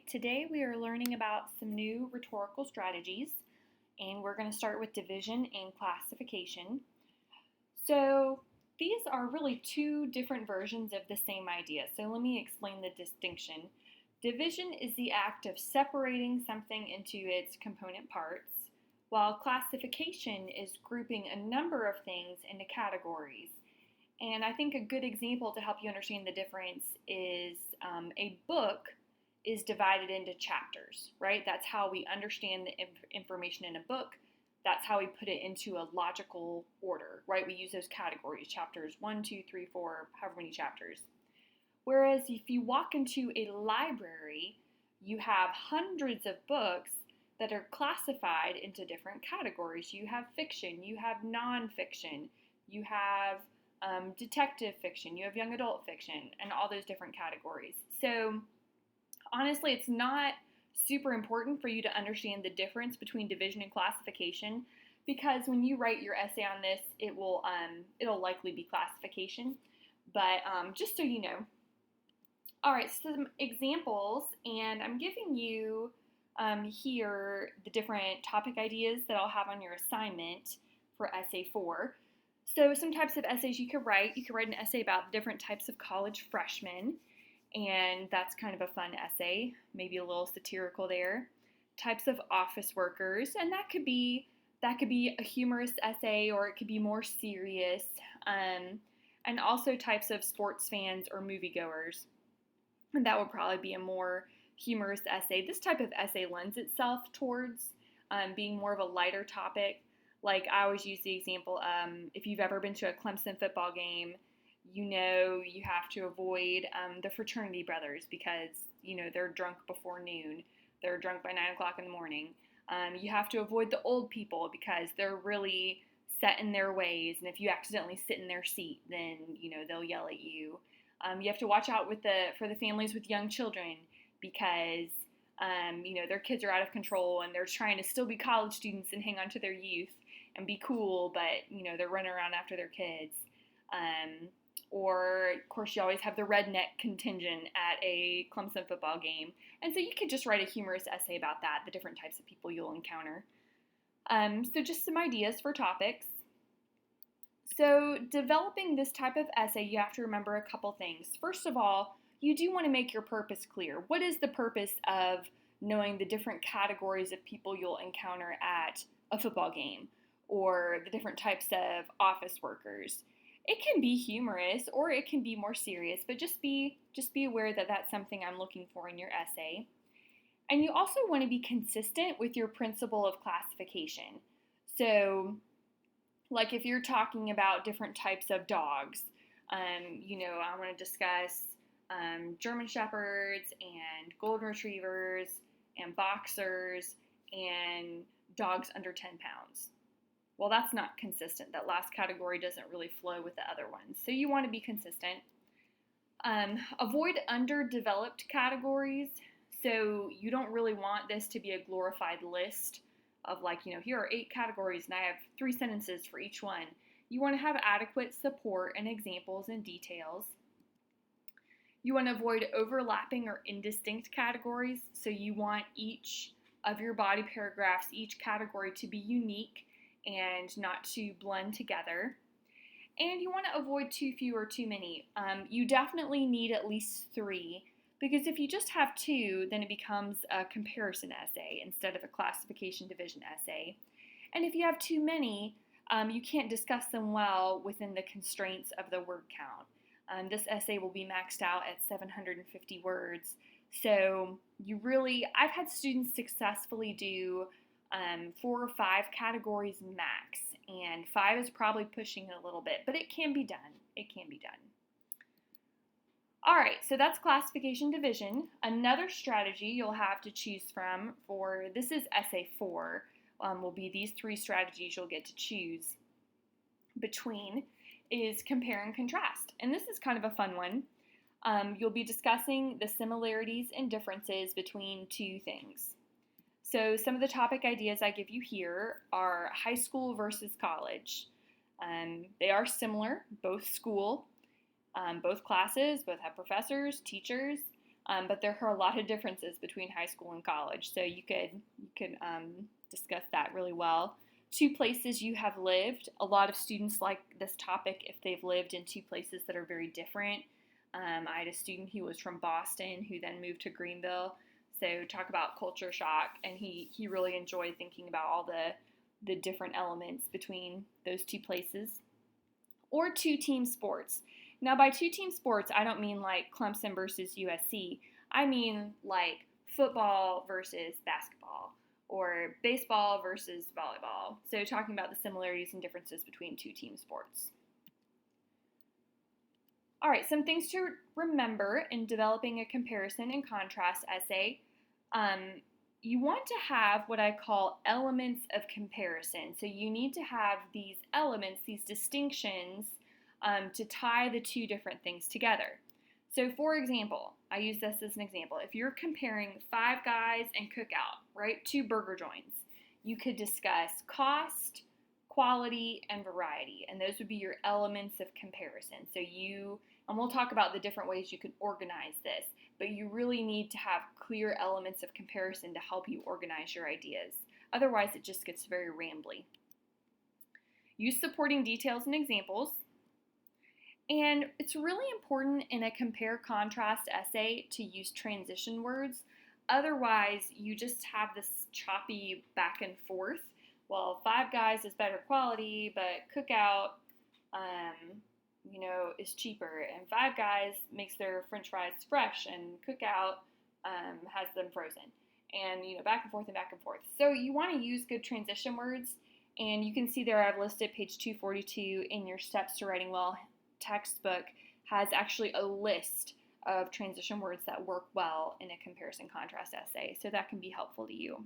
Today we are learning about some new rhetorical strategies, and we're going to start with division and classification. So these are really two different versions of the same idea. So let me explain the distinction. Division is the act of separating something into its component parts, while classification is grouping a number of things into categories. And I think a good example to help you understand the difference is a book is divided into chapters, right? That's how we understand the information in a book. That's how we put it into a logical order, right? We use those categories, chapters 1, 2, 3, 4, however many chapters. Whereas if you walk into a library, you have hundreds of books that are classified into different categories. You have fiction, you have nonfiction, you have detective fiction, you have young adult fiction, and all those different categories. So honestly, it's not super important for you to understand the difference between division and classification, because when you write your essay on this, it'll likely be classification. But just so you know. All right, so some examples, and I'm giving you here the different topic ideas that I'll have on your assignment for essay 4. So some types of essays you could write. You could write an essay about different types of college freshmen, and that's kind of a fun essay, maybe a little satirical there. Types of office workers, and that could be a humorous essay, or it could be more serious. And also types of sports fans or moviegoers. And that would probably be a more humorous essay. This type of essay lends itself towards being more of a lighter topic. Like I always use the example, if you've ever been to a Clemson football game, you know you have to avoid the fraternity brothers because, they're drunk before noon. They're drunk by 9 o'clock in the morning. You have to avoid the old people because they're really set in their ways. And if you accidentally sit in their seat, then, they'll yell at you. You have to watch out for the families with young children because, their kids are out of control and they're trying to still be college students and hang on to their youth and be cool, but, they're running around after their kids. Or, of course, you always have the redneck contingent at a Clemson football game. And so you could just write a humorous essay about that, the different types of people you'll encounter. So just some ideas for topics. So developing this type of essay, you have to remember a couple things. First of all, you do want to make your purpose clear. What is the purpose of knowing the different categories of people you'll encounter at a football game or the different types of office workers? It can be humorous or it can be more serious, but just be aware that that's something I'm looking for in your essay. And you also want to be consistent with your principle of classification. So, like if you're talking about different types of dogs, I want to discuss German Shepherds and Golden Retrievers and Boxers and dogs under 10 pounds. Well, that's not consistent. That last category doesn't really flow with the other ones. So you want to be consistent. Avoid underdeveloped categories. So you don't really want this to be a glorified list of here are 8 categories and I have 3 sentences for each one. You want to have adequate support and examples and details. You want to avoid overlapping or indistinct categories. So you want each of your body paragraphs, each category to be unique and not to blend together. And you want to avoid too few or too many. You definitely need at least 3, because if you just have 2, then it becomes a comparison essay instead of a classification division essay. And if you have too many, you can't discuss them well within the constraints of the word count. This essay will be maxed out at 750 words. So I've had students successfully do 4 or 5 categories max, and 5 is probably pushing it a little bit, but it can be done. All right, so that's classification division. Another strategy you'll have to choose from this is essay 4, will be these 3 strategies you'll get to choose between is compare and contrast. And this is kind of a fun one. You'll be discussing the similarities and differences between 2 things. So some of the topic ideas I give you here are high school versus college. They are similar, both school, both classes, both have professors, teachers, but there are a lot of differences between high school and college, so you could discuss that really well. Two places you have lived. A lot of students like this topic if they've lived in two places that are very different. I had a student who was from Boston who then moved to Greenville. So talk about culture shock, and he really enjoyed thinking about all the different elements between those two places. Or two-team sports. Now, by two-team sports, I don't mean like Clemson versus USC. I mean like football versus basketball or baseball versus volleyball. So talking about the similarities and differences between two-team sports. All right, some things to remember in developing a comparison and contrast essay. You want to have what I call elements of comparison. So you need to have these elements, these distinctions, to tie the two different things together. So for example, I use this as an example. If you're comparing Five Guys and Cookout, right, two burger joints, you could discuss cost, quality, and variety, and those would be your elements of comparison. And we'll talk about the different ways you can organize this, but you really need to have clear elements of comparison to help you organize your ideas. Otherwise, it just gets very rambly. Use supporting details and examples. And it's really important in a compare-contrast essay to use transition words. Otherwise, you just have this choppy back and forth. Well, Five Guys is better quality, but Cookout, is cheaper. And Five Guys makes their French fries fresh, and Cookout has them frozen. And back and forth and back and forth. So you want to use good transition words, and you can see there I've listed page 242 in your Steps to Writing Well textbook has actually a list of transition words that work well in a comparison contrast essay, so that can be helpful to you.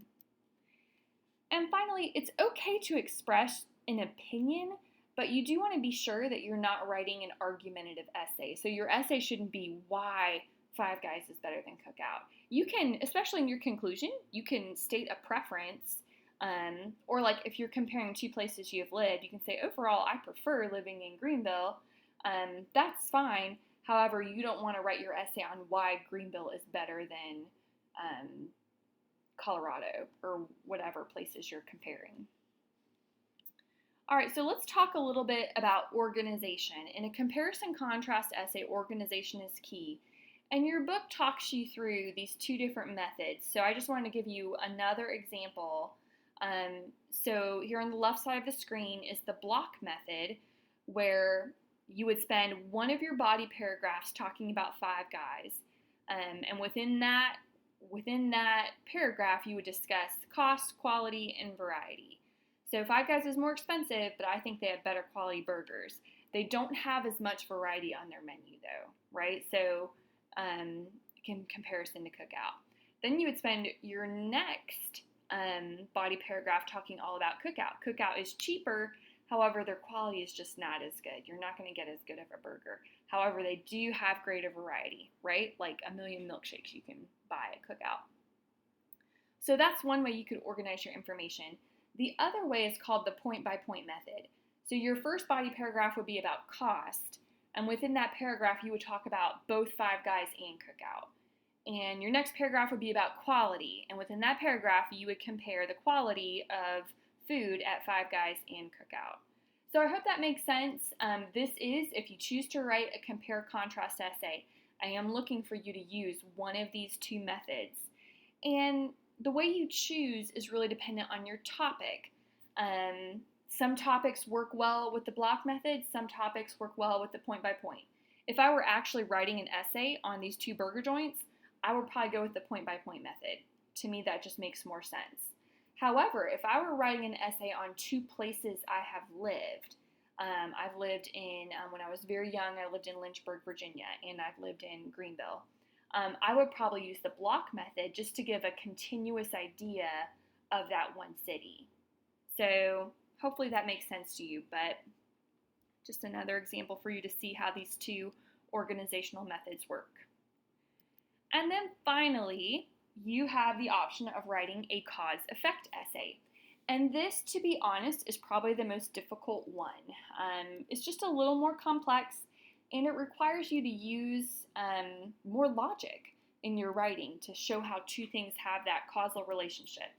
And finally, it's okay to express an opinion, but you do want to be sure that you're not writing an argumentative essay. So your essay shouldn't be why Five Guys is better than Cookout. You can, especially in your conclusion, you can state a preference, or like if you're comparing two places you have lived, you can say, overall, I prefer living in Greenville. That's fine. However, you don't want to write your essay on why Greenville is better than Colorado or whatever places you're comparing. All right, so let's talk a little bit about organization. In a comparison contrast essay, organization is key. And your book talks you through these two different methods. So I just wanted to give you another example. So here on the left side of the screen is the block method, where you would spend one of your body paragraphs talking about Five Guys. And within that paragraph, you would discuss cost, quality, and variety. So Five Guys is more expensive, but I think they have better quality burgers. They don't have as much variety on their menu, though, right? So in comparison to Cookout. Then you would spend your next body paragraph talking all about Cookout. Cookout is cheaper, however, their quality is just not as good. You're not going to get as good of a burger. However, they do have greater variety, right? Like a million milkshakes you can buy at Cookout. So that's one way you could organize your information. The other way is called the point-by-point method. So your first body paragraph would be about cost, and within that paragraph you would talk about both Five Guys and Cookout. And your next paragraph would be about quality, and within that paragraph you would compare the quality of food at Five Guys and Cookout. So I hope that makes sense. This is, if you choose to write a compare-contrast essay, I am looking for you to use one of these two methods. And the way you choose is really dependent on your topic. Some topics work well with the block method, some topics work well with the point-by-point. If I were actually writing an essay on these two burger joints, I would probably go with the point-by-point method. To me, that just makes more sense. However, if I were writing an essay on two places I have lived, I've lived in, when I was very young, I lived in Lynchburg, Virginia, and I've lived in Greenville. I would probably use the block method just to give a continuous idea of that one city. So hopefully that makes sense to you, but just another example for you to see how these two organizational methods work. And then finally, you have the option of writing a cause-effect essay. And this, to be honest, is probably the most difficult one. It's just a little more complex, and it requires you to use more logic in your writing to show how two things have that causal relationship.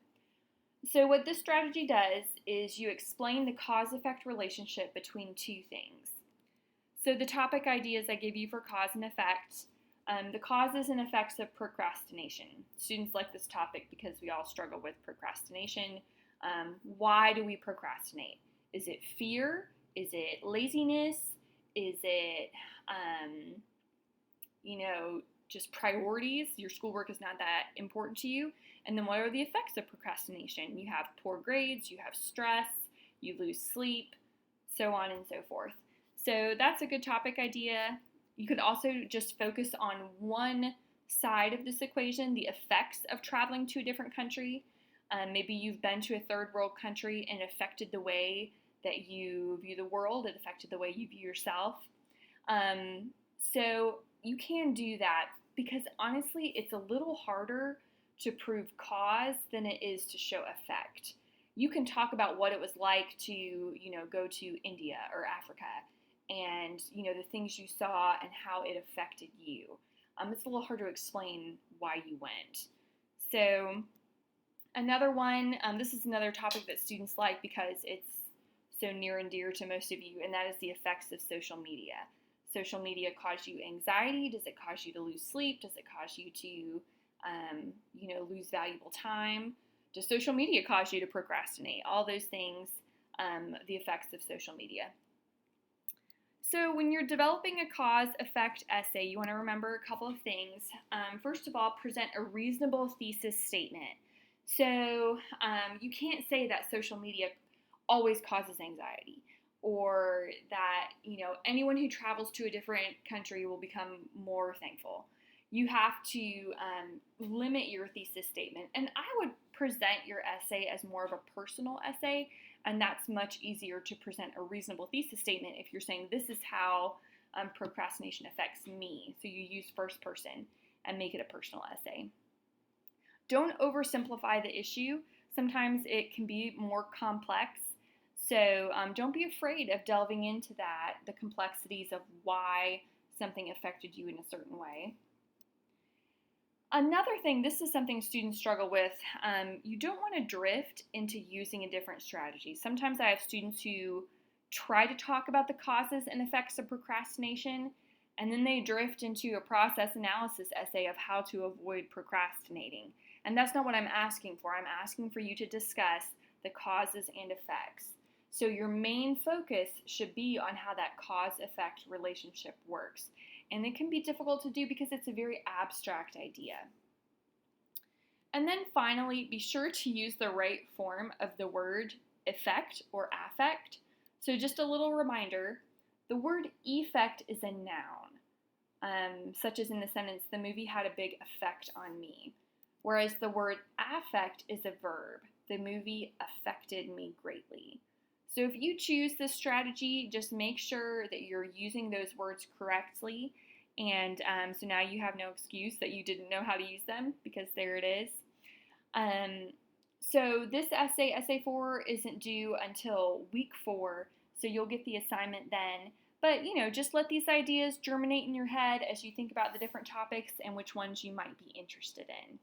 So what this strategy does is you explain the cause-effect relationship between two things. So the topic ideas I give you for cause and effect, the causes and effects of procrastination. Students like this topic because we all struggle with procrastination. Why do we procrastinate? Is it fear? Is it laziness? Is it, just priorities? Your schoolwork is not that important to you. And then what are the effects of procrastination? You have poor grades, you have stress, you lose sleep, so on and so forth. So that's a good topic idea. You could also just focus on one side of this equation, the effects of traveling to a different country. Maybe you've been to a third world country and it affected the way that you view the world, it affected the way you view yourself. So you can do that because honestly, it's a little harder to prove cause than it is to show effect. You can talk about what it was like to, go to India or Africa and, the things you saw and how it affected you. It's a little hard to explain why you went. So another one, this is another topic that students like because it's so near and dear to most of you, and that is the effects of social media. Social media cause you anxiety? Does it cause you to lose sleep? Does it cause you to, lose valuable time? Does social media cause you to procrastinate? All those things, the effects of social media. So when you're developing a cause-effect essay, you want to remember a couple of things. First of all, present a reasonable thesis statement. So you can't say that social media always causes anxiety, or that anyone who travels to a different country will become more thankful. You have to limit your thesis statement, and I would present your essay as more of a personal essay, and that's much easier to present a reasonable thesis statement if you're saying this is how procrastination affects me. So you use first person and make it a personal essay. Don't oversimplify the issue. Sometimes it can be more complex. So don't be afraid of delving into that, the complexities of why something affected you in a certain way. Another thing, this is something students struggle with, you don't want to drift into using a different strategy. Sometimes I have students who try to talk about the causes and effects of procrastination, and then they drift into a process analysis essay of how to avoid procrastinating. And that's not what I'm asking for. I'm asking for you to discuss the causes and effects. So your main focus should be on how that cause-effect relationship works. And it can be difficult to do because it's a very abstract idea. And then finally, be sure to use the right form of the word effect or affect. So just a little reminder, the word effect is a noun, such as in the sentence, the movie had a big effect on me. Whereas the word affect is a verb, the movie affected me greatly. So if you choose this strategy, just make sure that you're using those words correctly. And so now you have no excuse that you didn't know how to use them because there it is. So this essay 4, isn't due until week 4, so you'll get the assignment then. But, just let these ideas germinate in your head as you think about the different topics and which ones you might be interested in.